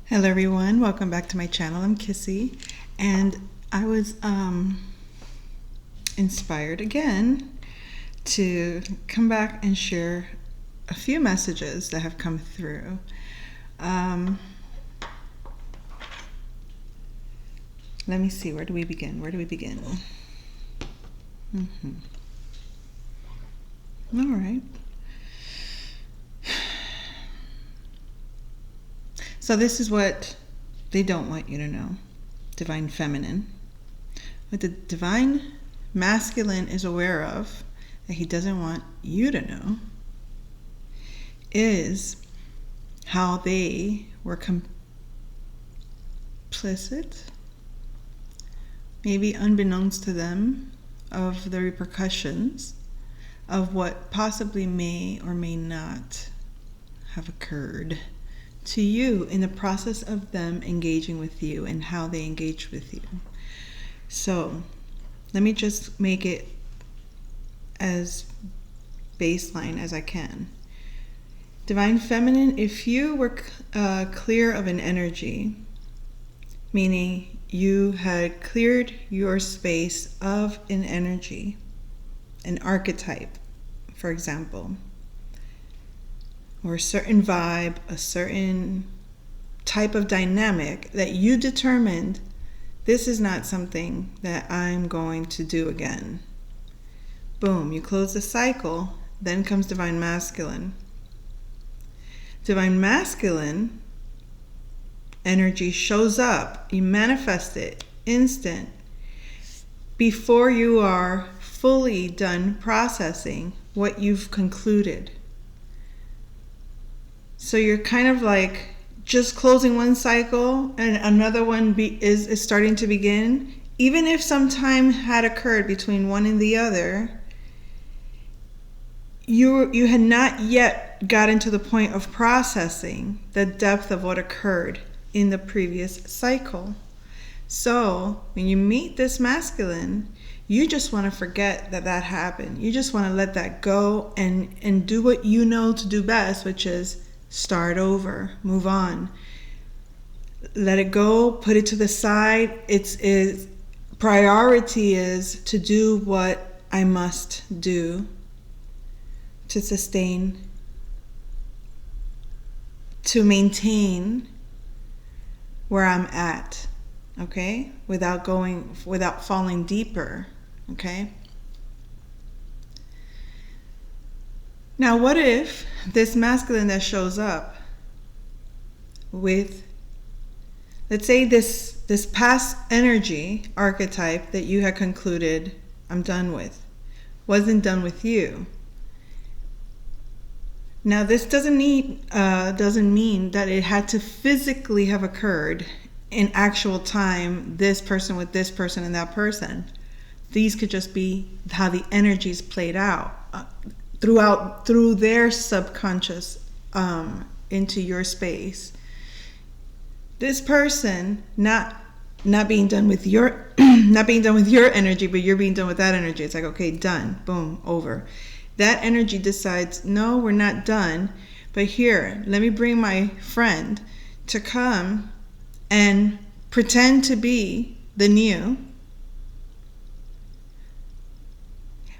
Hello everyone, welcome back to my channel. I'm Kissy, and I was inspired again to come back and share a few messages that have come through. Let me see, where do we begin? All right. So this is what they don't want you to know. Divine Feminine. What the Divine Masculine is aware of, that he doesn't want you to know, is how they were complicit, maybe unbeknownst to them, of the repercussions of what possibly may or may not have occurred to you in the process of them engaging with you and how they engage with you. So let me just make it as baseline as I can. Divine Feminine, if you were clear of an energy, meaning you had cleared your space of an energy, an archetype, for example, or a certain vibe, a certain type of dynamic that you determined, this is not something that I'm going to do again. Boom, you close the cycle, then comes Divine Masculine. Divine Masculine energy shows up, you manifest it, instant, before you are fully done processing what you've concluded. So you're kind of like just closing one cycle and another one is starting to begin. Even if some time had occurred between one and the other, you had not yet gotten to the point of processing the depth of what occurred in the previous cycle. So when you meet this masculine, you just want to forget that happened. You just want to let that go and do what you know to do best, which is start over, move on, let it go, put it to the side. Its priority is to do what I must do to sustain, to maintain where I'm at, okay? Without falling deeper, okay? Now, what if this masculine that shows up with, let's say this past energy archetype that you had concluded I'm done with, wasn't done with you? Now, this doesn't mean that it had to physically have occurred in actual time, this person with this person and that person. These could just be how the energies played out through their subconscious into your space. This person not being done with your not being done with your energy, but you're being done with that energy. It's like, okay, done, boom, over. That energy decides, no, we're not done, but here, let me bring my friend to come and pretend to be the new,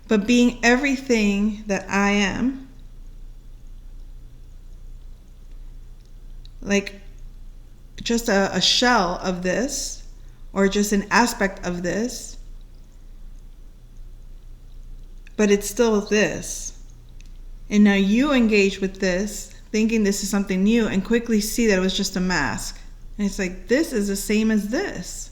but being everything that I am, like just a shell of this, or just an aspect of this, but it's still this. And now you engage with this, thinking this is something new, and quickly see that it was just a mask. And it's like, this is the same as this.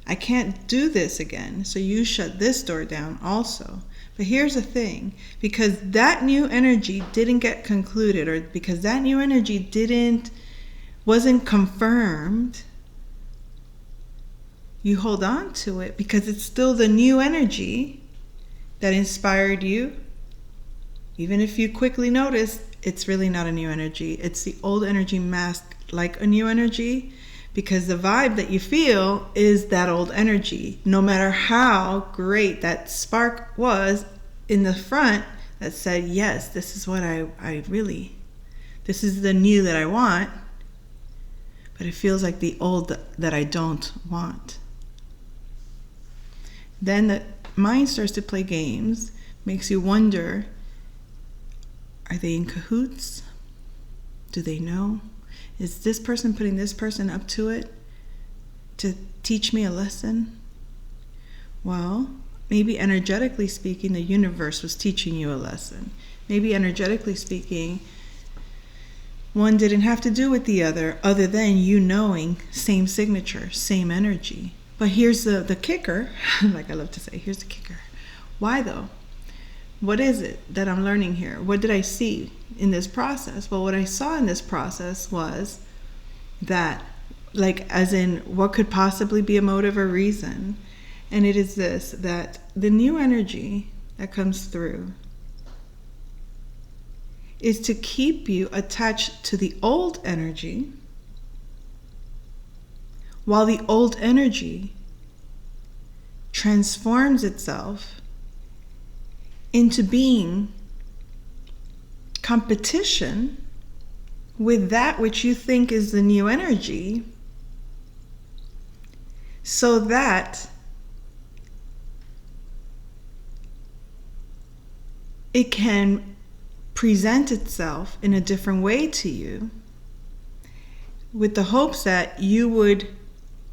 I can't do this again. So you shut this door down also. But here's the thing, because that new energy didn't get concluded, or because that new energy wasn't confirmed, you hold on to it because it's still the new energy that inspired you. Even if you quickly notice, it's really not a new energy. It's the old energy masked like a new energy, because the vibe that you feel is that old energy. No matter how great that spark was in the front that said, yes, this is what I really, this is the new that I want. but it feels like the old that I don't want. Then the mind starts to play games, makes you wonder, are they in cahoots? Do they know? Is this person putting this person up to it to teach me a lesson? Well, maybe energetically speaking, the universe was teaching you a lesson. Maybe energetically speaking, one didn't have to do with the other than you knowing same signature, same energy. But here's the kicker, like I love to say, here's the kicker. Why though? What is it that I'm learning here? What did I see in this process? Well, what I saw in this process was that, like, as in what could possibly be a motive or reason. And it is this, that the new energy that comes through is to keep you attached to the old energy, while the old energy transforms itself into being competition with that which you think is the new energy, so that it can present itself in a different way to you, with the hopes that you would,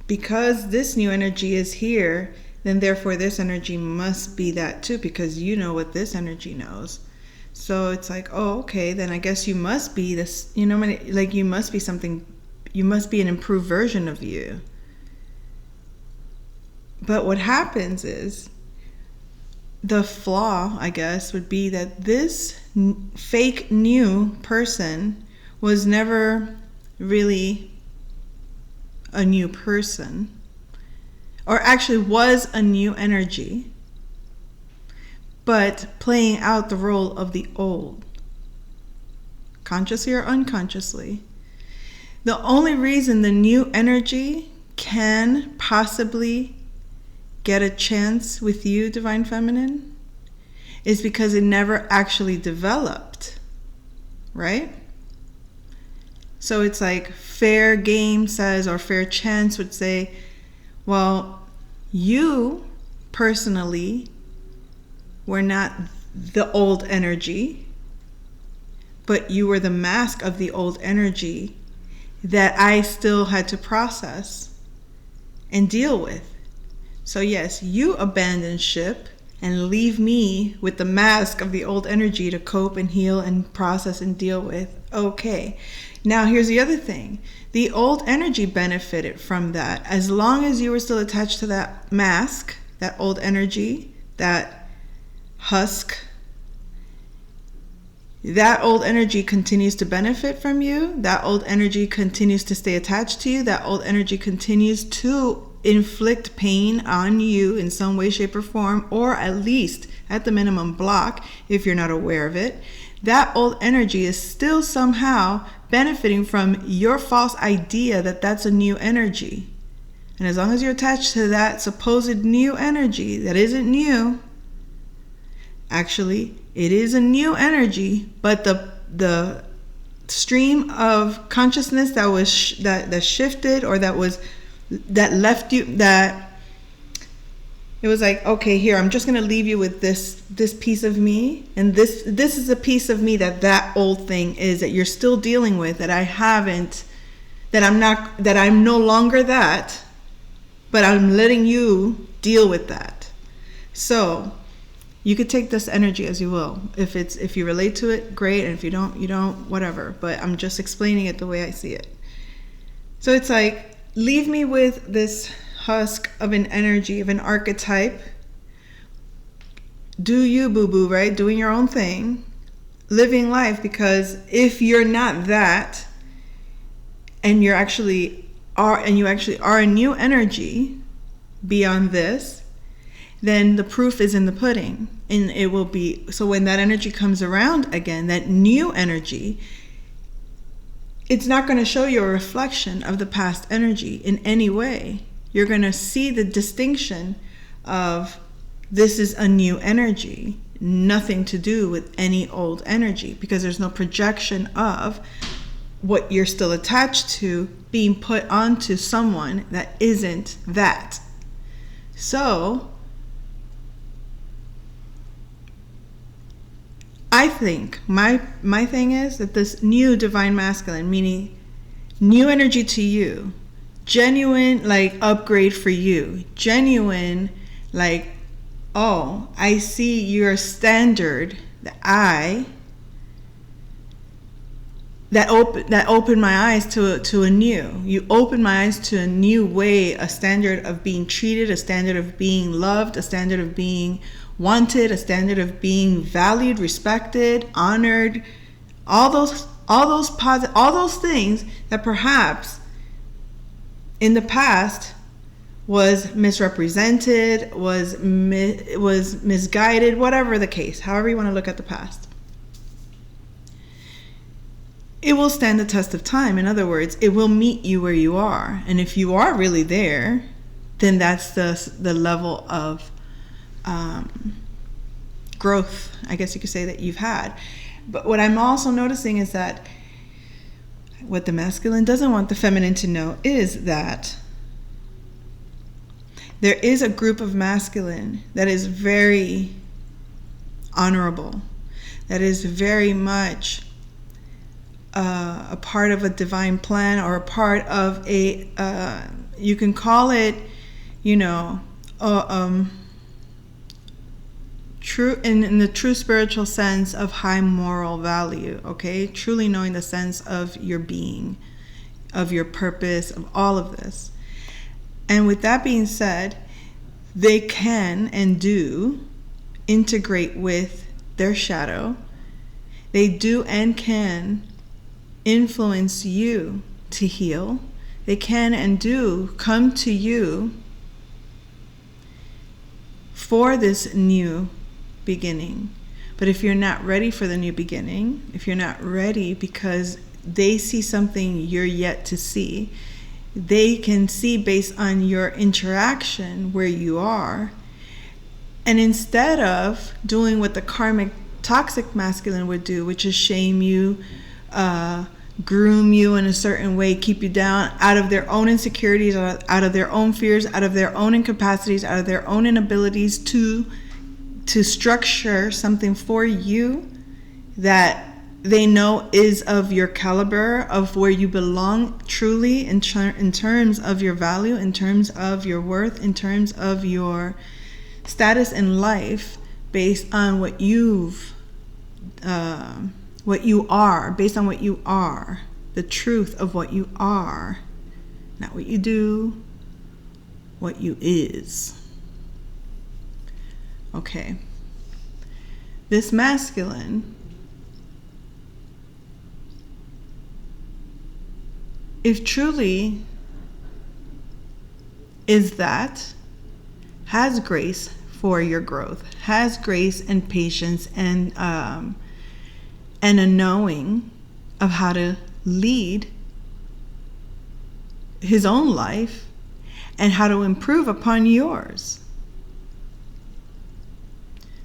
because this new energy is here, then therefore this energy must be that too, because you know what this energy knows. So it's like, oh, okay, then I guess you must be this, you know, like you must be something, you must be an improved version of you. But what happens is, the flaw, I guess, would be that this fake new person was never really a new person, or actually was a new energy, but playing out the role of the old, consciously or unconsciously. The only reason the new energy can possibly get a chance with you, Divine Feminine, is because it never actually developed, right? So it's like fair game says, or fair chance would say, well, you personally were not the old energy, but you were the mask of the old energy that I still had to process and deal with. So yes, you abandon ship and leave me with the mask of the old energy to cope and heal and process and deal with. Okay. Now here's the other thing. The old energy benefited from that. As long as you were still attached to that mask, that old energy, that husk, that old energy continues to benefit from you. That old energy continues to stay attached to you. That old energy continues to inflict pain on you in some way, shape, or form, or at least, at the minimum, block if you're not aware of it. That old energy is still somehow benefiting from your false idea that that's a new energy. And as long as you're attached to that supposed new energy that isn't new, actually, it is a new energy, but the stream of consciousness that was that shifted, or that left you, that it was like, okay, here, I'm just going to leave you with this piece of me, and this is a piece of me that old thing is, that you're still dealing with, that I haven't, that I'm no longer that, but I'm letting you deal with that. So you could take this energy as you will. If you relate to it, great, and if you don't, you don't, whatever. But I'm just explaining it the way I see it. So it's like, leave me with this husk of an energy, of an archetype. Do you, boo-boo, right? Doing your own thing. Living life, because if you're not that, and you actually are a new energy beyond this, then the proof is in the pudding. And it will be, so when that energy comes around again, that new energy, it's not going to show you a reflection of the past energy in any way. You're going to see the distinction of, this is a new energy, nothing to do with any old energy, because there's no projection of what you're still attached to being put onto someone that isn't that. So I think my thing is that this new divine masculine, meaning new energy to you, genuine like upgrade for you, genuine like, oh, I see your standard that opened my eyes to a new. You opened my eyes to a new way, a standard of being treated, a standard of being loved, a standard of being wanted, a standard of being valued, respected, honored, all those things that perhaps in the past was misrepresented, was misguided, whatever the case, however you want to look at the past. It will stand the test of time. In other words, it will meet you where you are. And if you are really there, then that's the level of growth, I guess you could say, that you've had. But what I'm also noticing is that what the masculine doesn't want the feminine to know is that there is a group of masculine that is very honorable, that is very much a part of a divine plan, or a part of a, you can call it, true in the true spiritual sense of high moral value, okay? Truly knowing the sense of your being, of your purpose, of all of this. And with that being said, they can and do integrate with their shadow. They do and can influence you to heal. They can and do come to you for this new beginning. But if you're not ready for the new beginning, if you're not ready because they see something you're yet to see, they can see based on your interaction where you are. And instead of doing what the karmic toxic masculine would do, which is shame you, groom you in a certain way, keep you down out of their own insecurities, out of their own fears, out of their own incapacities, out of their own inabilities to structure something for you that they know is of your caliber, of where you belong truly in terms of your value, in terms of your worth, in terms of your status in life, based on what you are, based on what you are, the truth of what you are, not what you do, what you is. Okay. This masculine, if truly is that, has grace for your growth, has grace and patience and a knowing of how to lead his own life and how to improve upon yours.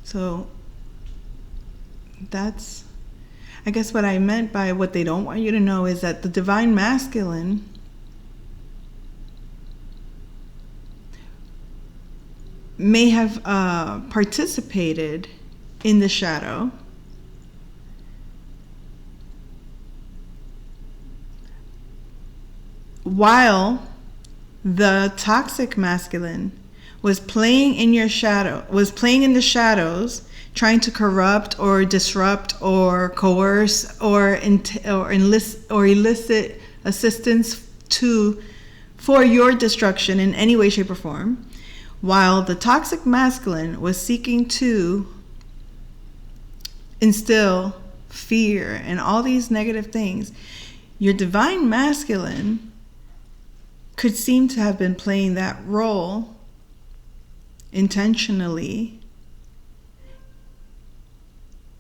So that's, I guess what I meant by what they don't want you to know is that the divine masculine may have participated in the shadow, while the toxic masculine was playing in your shadow, was playing in the shadows, trying to corrupt or disrupt or coerce or elicit assistance for your destruction in any way, shape, or form, while the toxic masculine was seeking to instill fear and all these negative things. Your divine masculine could seem to have been playing that role intentionally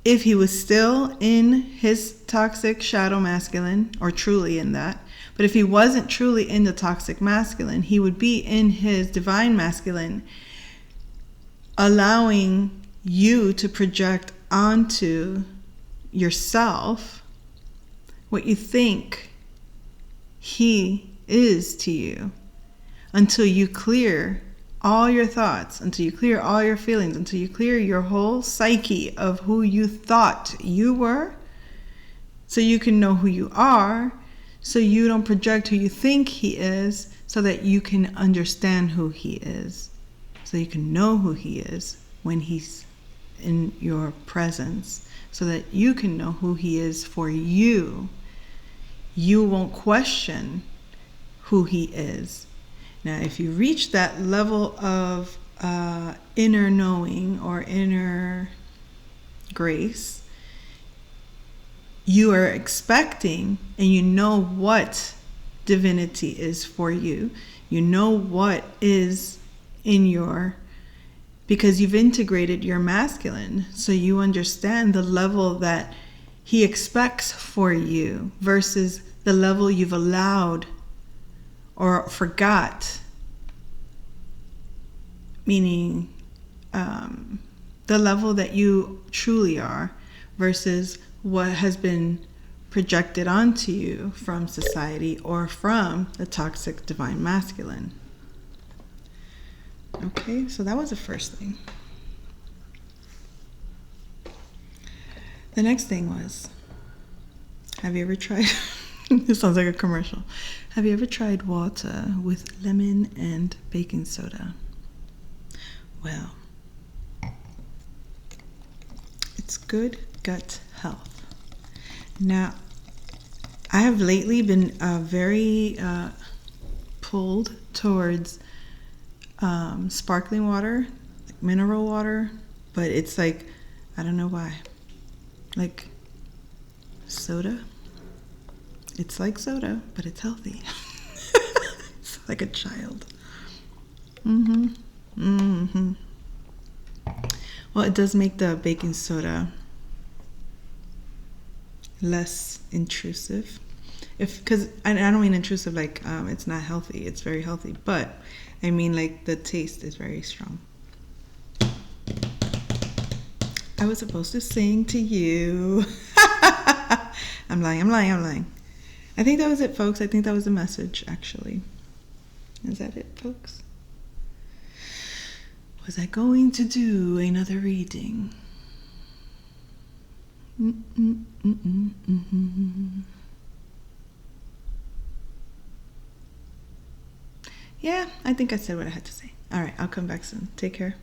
if he was still in his toxic shadow masculine, or truly in that. But if he wasn't truly in the toxic masculine, he would be in his divine masculine, allowing you to project onto yourself what you think he is to you, until you clear all your thoughts, until you clear all your feelings, until you clear your whole psyche of who you thought you were, so you can know who you are, so you don't project who you think he is, so that you can understand who he is, so you can know who he is when he's in your presence, so that you can know who he is for you. You won't question who he is. Now, if you reach that level of inner knowing or inner grace, you are expecting and you know what divinity is for you. You know what is in your, because you've integrated your masculine, so you understand the level that he expects for you versus the level you've allowed or forgot, meaning the level that you truly are versus what has been projected onto you from society or from the toxic divine masculine. Okay, so that was the first thing. The next thing was, have you ever tried, this sounds like a commercial, have you ever tried water with lemon and baking soda? Well, it's good gut health. Now, I have lately been very pulled towards sparkling water, like mineral water, but it's like, I don't know why, like soda. It's like soda, but it's healthy. It's like a child. Well, it does make the baking soda less intrusive, because I don't mean intrusive like it's not healthy. It's very healthy, but I mean like the taste is very strong. I was supposed to sing to you. I'm lying. I think that was it, folks. I think that was the message, actually. Is that it, folks? Was I going to do another reading? Yeah, I think I said what I had to say. All right, I'll come back soon. Take care.